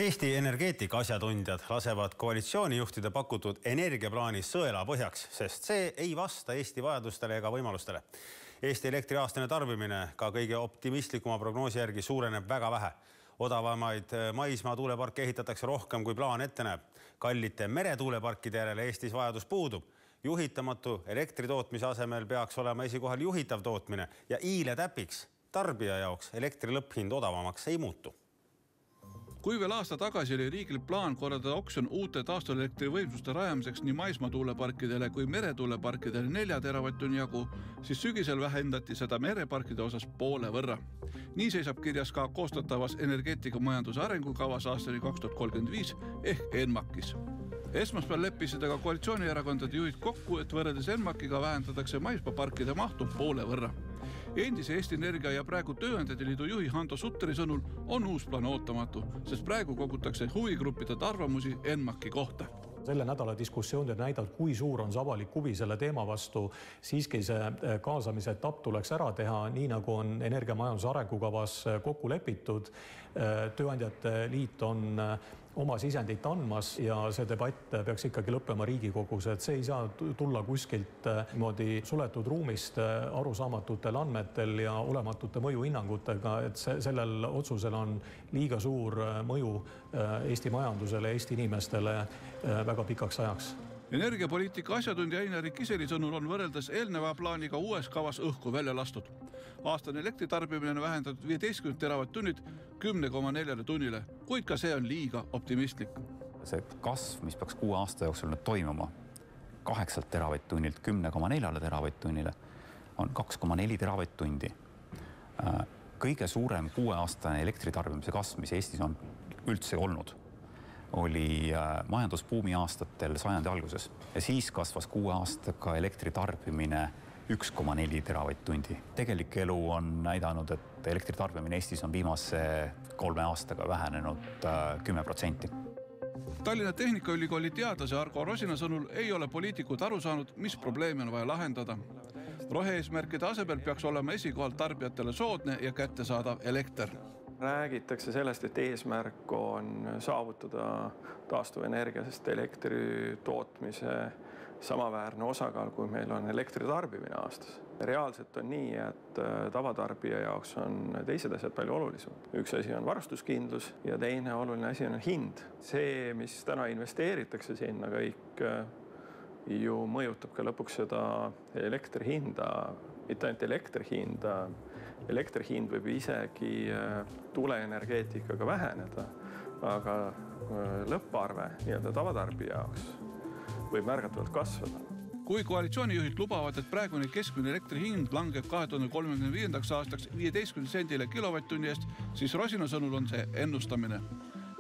Eesti energeetika asjatundjad lasevad koalitsioonijuhtide pakutud energiaplaani sõela põhjaks, sest see ei vasta Eesti vajadustele ega võimalustele. Eesti elektriaastane tarbimine ka kõige optimistlikuma prognoosi järgi suureneb väga vähe. Odavamaid maismaa tuuleparke ehitatakse rohkem kui plaan ette näeb. Kallite meretuuleparkide järele Eestis vajadus puudub. Juhitamatu elektritootmise asemel peaks olema esikohal juhitav tootmine ja iile täpiks tarbija jaoks elektri lõpphind odavamaks ei muutu. Kui veel aasta tagasi oli riigil plaan korraldada oksjon uute taastuvelektrivõimsuste rajamiseks nii maismaatuuleparkidele kui meretuuleparkidele 4 teravatt-tunni jagu, siis sügisel vähendati seda mereparkide osas poole võrra. Nii seisab kirjas ka koostatavas energeetikamajanduse arengukavas aastani 2035 ehk ENMAK-is. Esmaspäeval leppisid aga koalitsioonierakondade juhid kokku, et võrreldes ENMAK-iga vähendatakse maismaaparkide mahtu poole võrra. Endise Eesti Energia ja praegu Tööandjate Liidu juhi Hando Sutteri sõnul on uus plaan ootamatu, sest praegu kogutakse huvigruppide arvamusi ENMAK-i kohta. Selle nädala diskussioonid näidavad, kui suur on avalik huvi selle teema vastu. Siiski see kaasamise etapp tuleks ära teha, nii nagu on energiamajanduse arengukavas kokku lepitud. Tööandjate Liit on oma sisendit andmas ja see debatt peaks ikkagi lõppema Riigikogus, et see ei saa tulla kuskilt niimoodi suletud ruumist arusaamatutel andmetel ja olematute mõjuhinnangutega, et sellel otsusel on liiga suur mõju Eesti majandusele, Eesti inimestele väga pikaks ajaks. Energiapoliitika asjatundja Einar Kiseli sõnul on võrreldes eelneva plaaniga uues kavas õhku välja lastud. Aastane elektritarbimine on vähendatud 15 teravatt-tunnid 10,4 tunnile, kuid ka see on liiga optimistlik. See kasv, mis peaks 6 aasta jooksul nüüd toimuma 8 teravatt-tunnilt 10,4 teravatt-tunnile, on 2,4 teravatt-tundi. Kõige suurem 6-aastane elektritarbimise kasv, mis Eestis on üldse olnud, oli majandusbuumi aastatel sajandi alguses ja siis kasvas 6 aastaga elektritarbimine 1,4 teravatt-tundi. Tegelik elu on näidanud, et elektritarbimine Eestis on viimase 3 aastaga vähenenud 10%. Tallinna Tehnikaülikooli teadlase Argo Rosina sõnul ei ole poliitikud aru saanud, mis probleemi on vaja lahendada. Rohe-eesmärkide asemel peaks olema esikohal tarbijatele soodne ja kättesaadav elekter. Räägitakse sellest, et eesmärk on saavutada taastuvenergiasest elektri tootmise samaväärne osakaal, kui meil on elektritarbimine aastas. Reaalselt on nii, et tavatarbija jaoks on teised asjad palju olulisem. Üks asi on varustuskindlus ja teine oluline asi on hind. See, mis täna investeeritakse sinna kõik, ju mõjutab ka lõpuks seda elektri hinda, mitte ainult elektri hinda. Elektri hind võib isegi tuleenergeetikaga väheneda, aga lõpparve nii-öelda tavatarbija jaoks võib märgatavalt kasvada. Kui koalitsioonijuhid lubavad, et praegune keskmine elektri hind langeb 2035. aastaks 15 sendile kilovatt-tunni eest, siis Rosina sõnul on see ennustamine.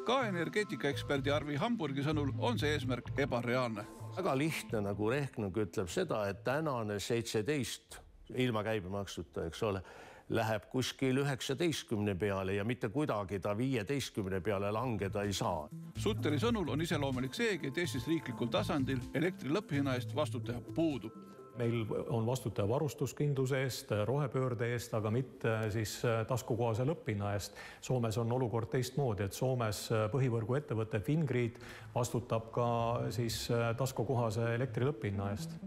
Ka energeetikaeksperdi Arvi Hamburgi sõnul on see eesmärk ebareaalne. Väga lihtne nagu rehknung ütleb seda, et tänane 17 ilma käibemaksuta, eks ole, läheb kuskil 19 peale ja mitte kuidagi ta 15 peale langeda ei saa. Sutteri sõnul on iseloomulik seegi, et Eestis riiklikul tasandil elektri lõpphinna eest vastutaja puudub. Meil on vastutaja varustuskindluse eest, rohepöörde eest, aga mitte siis taskukohase lõpphinna eest. Soomes on olukord teistmoodi, et Soomes põhivõrgu ettevõte Fingrid vastutab ka siis taskukohase elektri lõpphinna eest.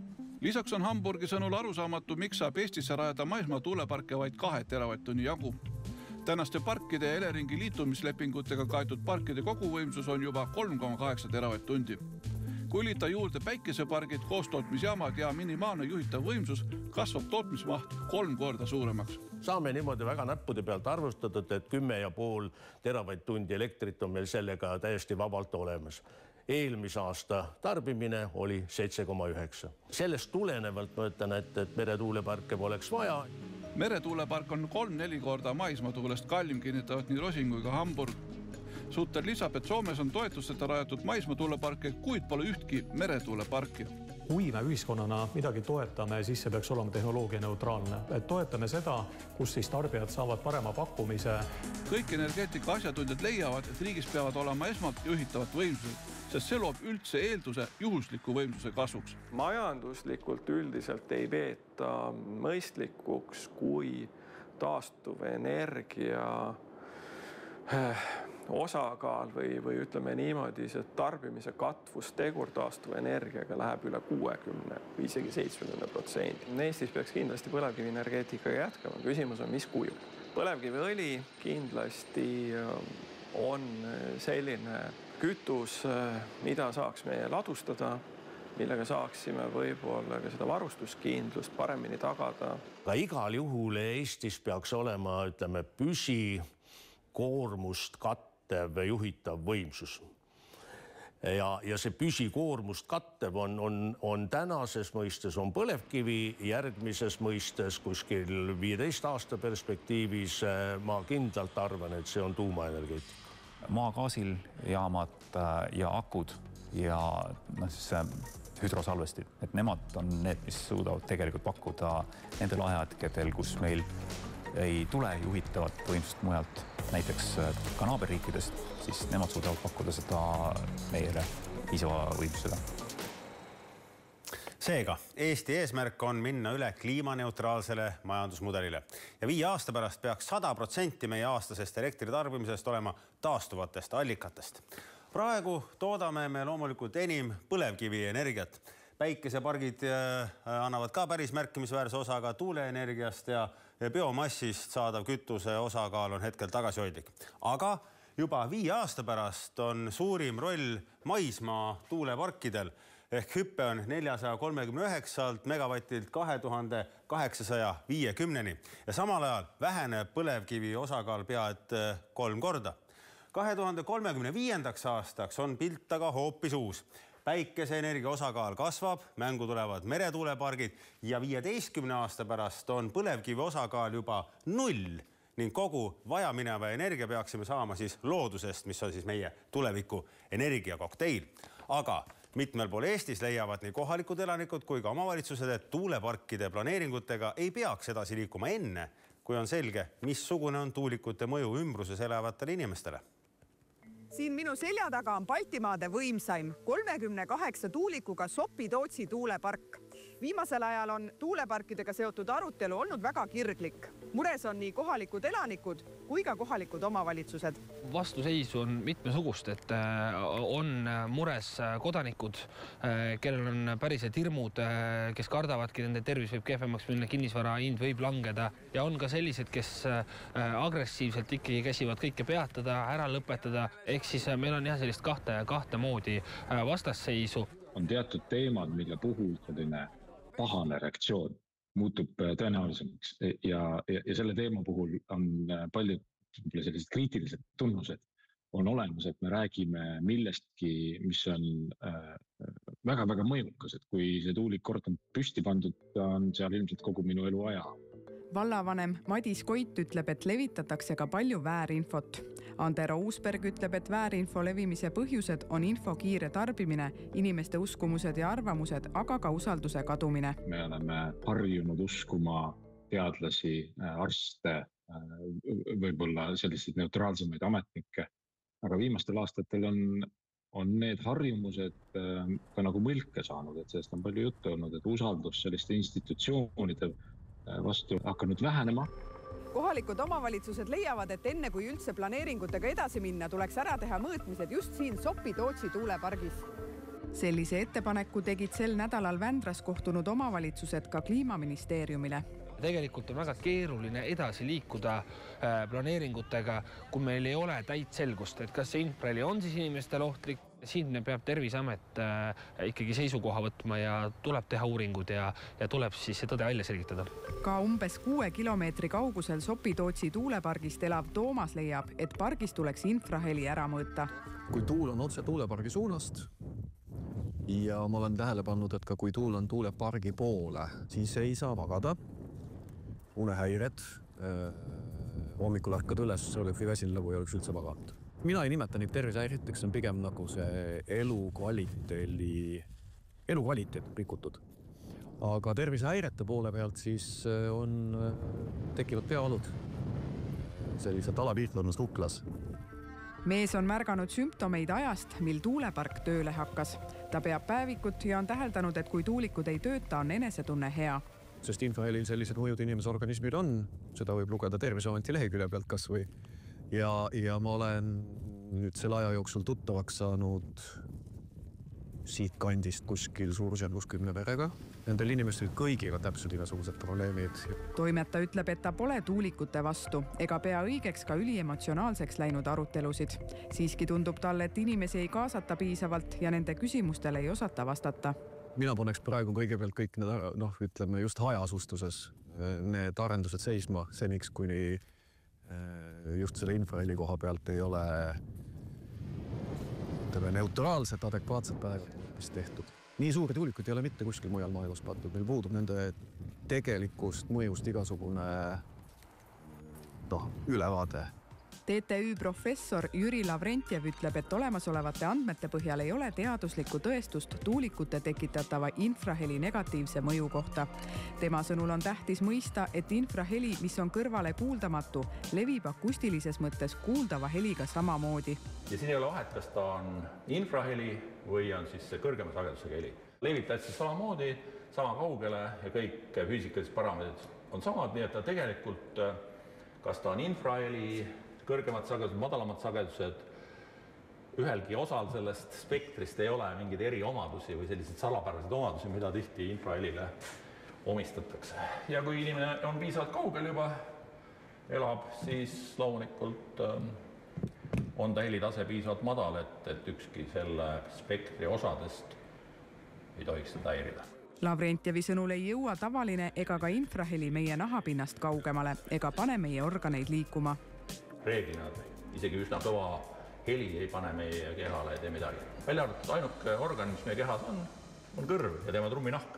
Lisaks on Hamburgi sõnul arusaamatu, miks saab Eestisse rajada maismaa tuuleparke vaid 2 teravatt-tunni jagu. Tänaste parkide ja Eleringi liitumislepingutega kaetud parkide koguvõimsus on juba 3,8 teravatt-tundi. Kui liita juurde päikesepargid, koostootmisjaamad ja minimaalne juhitav võimsus, kasvab tootmismaht 3 korda suuremaks. Saame niimoodi väga näppude pealt arvustatud, et 10,5 teravatt-tundi elektrit on meil sellega täiesti vabalt olemas. Eelmise aasta tarbimine oli 7,9. Sellest tulenevalt ma ütlen, et meretuuleparke poleks vaja. Meretuulepark on 3-4 korda maismaatuulest kallim, kinnitavad nii Rosin kui ka Hamburg. Sutter lisab, et Soomes on toetusteta rajatud maismaatuuleparke, kuid pole ühtki meretuuleparki. Kui me ühiskonnana midagi toetame, siis see peaks olema tehnoloogia neutraalne. Et toetame seda, kus siis tarbijad saavad parema pakkumise. Kõik energeetika asjatundjad leiavad, et riigis peavad olema esmalt juhitavat võimsused, sest see loob üldse eelduse juhusliku võimsuse kasvuks. Majanduslikult üldiselt ei peeta mõistlikuks, kui taastuv energia osakaal või ütleme niimoodi, see tarbimise katvustegur taastuvenergiaga läheb üle 60 või isegi 70%. Eestis peaks kindlasti põlevkivienergeetikaga jätkama. Küsimus on, mis kujul. Põlevkiviõli kindlasti on selline kütus, mida saaks meie ladustada, millega saaksime võib-olla ka seda varustuskindlust paremini tagada. Ka igal juhul Eestis peaks olema, ütleme, püsikoormust kattev juhitav võimsus. Ja see püsikoormust kattev on tänases mõistes on põlevkivi, järgmises mõistes kuskil 15 aasta perspektiivis ma kindlalt arvan, et see on tuumaenergeetika. Maagaasil jaamad ja akud ja hüdrosalvestid, et nemad on need, mis suudavad tegelikult pakkuda nendel ajahetkedel, kus meil ei tule juhitavat võimsust mujalt, näiteks ka naaberriikidest, siis nemad suudavad pakkuda seda meile piisava võimsusega. Seega, Eesti eesmärk on minna üle kliimaneutraalsele majandusmudelile ja 5 aasta pärast peaks 100% meie aastasest elektritarbimisest olema taastuvatest allikatest. Praegu toodame me loomulikult enim põlevkivienergiat. Päikesepargid annavad ka päris märkimisväärse osa ka tuuleenergiast ja biomassist saadav kütuse osakaal on hetkel tagasihoidlik. Aga juba 5 aasta pärast on suurim roll maismaa tuuleparkidel ehk hüppe on 439 megavatilt 2850-ni ja samal ajal väheneb põlevkivi osakaal pead 3 korda. 2035. aastaks on pilt aga hoopis uus. Päikeseenergia osakaal kasvab, mängu tulevad meretuulepargid ja 15 aasta pärast on põlevkivi osakaal juba 0 ning kogu vajamineva energia peaksime saama siis loodusest, mis on siis meie tuleviku energiakokteil. Aga mitmel pool Eestis leiavad nii kohalikud elanikud kui ka omavalitsused, et tuuleparkide planeeringutega ei peaks edasi liikuma enne, kui on selge, missugune on tuulikute mõju ümbruses elavatele inimestele. Siin minu selja taga on Baltimaade võimsaim 38 tuulikuga Sopi-Tootsi tuulepark. Viimasel ajal on tuuleparkidega seotud arutelu olnud väga kirglik. Mures on nii kohalikud elanikud kui ka kohalikud omavalitsused. Vastuseisu on mitmesugust, et on mures kodanikud, kellel on päriselt hirmud, kes kardavadki, nende tervis võib kehvemaks minna, kinnisvara hind võib langeda ja on ka sellised, kes agressiivselt ikkagi käsivad kõike peatada, ära lõpetada. Ehk siis meil on jah sellist kahte moodi vastasseisu. On teatud teemad, mille puhul selline pahane reaktsioon muutub tõenäolisemaks ja selle teema puhul on paljud sellised kriitilised tunnused on olemas, et me räägime millestki, mis on väga-väga mõjukas, et kui see tuulik kord on püsti pandud, on seal ilmselt kogu minu elu aja. Vallavanem Madis Koit ütleb, et levitatakse ka palju väärinfot. Antero Uusberg ütleb, et väärinfo levimise põhjused on info kiire tarbimine, inimeste uskumused ja arvamused, aga ka usalduse kadumine. Me oleme harjunud uskuma teadlasi, arste, võib-olla selliseid neutraalsemaid ametnikke, aga viimastel aastatel on need harjumused ka nagu mõlke saanud, et sellest on palju juttu olnud, et usaldus selliste institutsioonide vastu hakanud vähenema. Kohalikud omavalitsused leiavad, et enne kui üldse planeeringutega edasi minna, tuleks ära teha mõõtmised just siin Sopi-Tootsi tuulepargis. Sellise ettepaneku tegid sel nädalal Vändras kohtunud omavalitsused ka Kliimaministeeriumile. Tegelikult on väga keeruline edasi liikuda planeeringutega, kui meil ei ole täit selgust, et kas see infraheli on siis inimestele ohtlik. Siin peab Terviseamet ikkagi seisukoha võtma ja tuleb teha uuringud ja tuleb siis see tõde välja selgitada. Ka umbes 6 kilomeetri kaugusel Sopi-Tootsi tuulepargist elav Toomas leiab, et pargis tuleks infraheli ära mõõta. Kui tuul on otse tuulepargi suunast ja ma olen tähele pannud, et ka kui tuul on tuulepargi poole, siis ei saa magada. Unehäired, hommikul ärkad üles, oleks või väsin lõbu ja oleks üldse maganud. Mina ei nimeta neid tervisehäiriteks, see on pigem nagu see elukvaliteet rikutud. Aga tervisehäirete poole pealt siis tekivad peavalud sellised alapiirtlenud huklas. Mees on märganud sümptomeid ajast, mil tuulepark tööle hakkas. Ta peab päevikut ja on täheldanud, et kui tuulikud ei tööta, on enesetunne hea. Sest infohelil sellised mõjud inimese organismid on, seda võib lugeda Terviseameti lehekülje pealt kas või. Ja ma olen nüüd selle aja jooksul tuttavaks saanud siit kandist kuskil suurusjärgus 10 perega. Nendel inimestel kõigiga täpselt igasugused probleemid. Toimetaja ütleb, et ta pole tuulikute vastu ega pea õigeks ka üliemotsionaalseks läinud arutelusid. Siiski tundub talle, et inimesi ei kaasata piisavalt ja nende küsimustele ei osata vastata. Mina paneks praegu kõigepealt kõik need, ütleme just hajaasustuses need arendused seisma seniks, kuni just selle infraheli koha pealt ei ole neutraalset, adekvaatset päevast tehtud. Nii suuri tuulikuid ei ole mitte kuskil mujal maailmas pandud. Meil puudub nende tegelikust mõjust igasugune ülevaade. TTÜ professor Jüri Lavrentjev ütleb, et olemasolevate andmete põhjal ei ole teaduslikku tõestust tuulikute tekitatava infraheli negatiivse mõju kohta. Tema sõnul on tähtis mõista, et infraheli, mis on kõrvale kuuldamatu, levib akustilises mõttes kuuldava heliga samamoodi. Ja siin ei ole vahet, kas ta on infraheli või on siis kõrgema sagedusega heli. Levib täitsa samamoodi, sama kaugele ja kõik füüsikalised parameetrid on samad, nii et ta tegelikult, kas ta on infraheli, kõrgemad sagedused, madalamad sagedused, ühelgi osal sellest spektrist ei ole mingeid eriomadusi või selliseid salapäraseid omadusi, mida tihti infrahelile omistatakse. Ja kui inimene on piisavalt kaugel juba elab, siis loomulikult on ta helitase piisavalt madal, et ükski selle spektri osadest ei tohiks seda häirida. Lavrentjevi sõnul ei jõua tavaline ega ka infraheli meie nahapinnast kaugemale ega pane meie organeid liikuma. Reeglina isegi üsna kõva heli ei pane meie kehale ja tee midagi. Välja arvatud ainuke organ, mis meie kehas on kõrv ja tema trumminahk.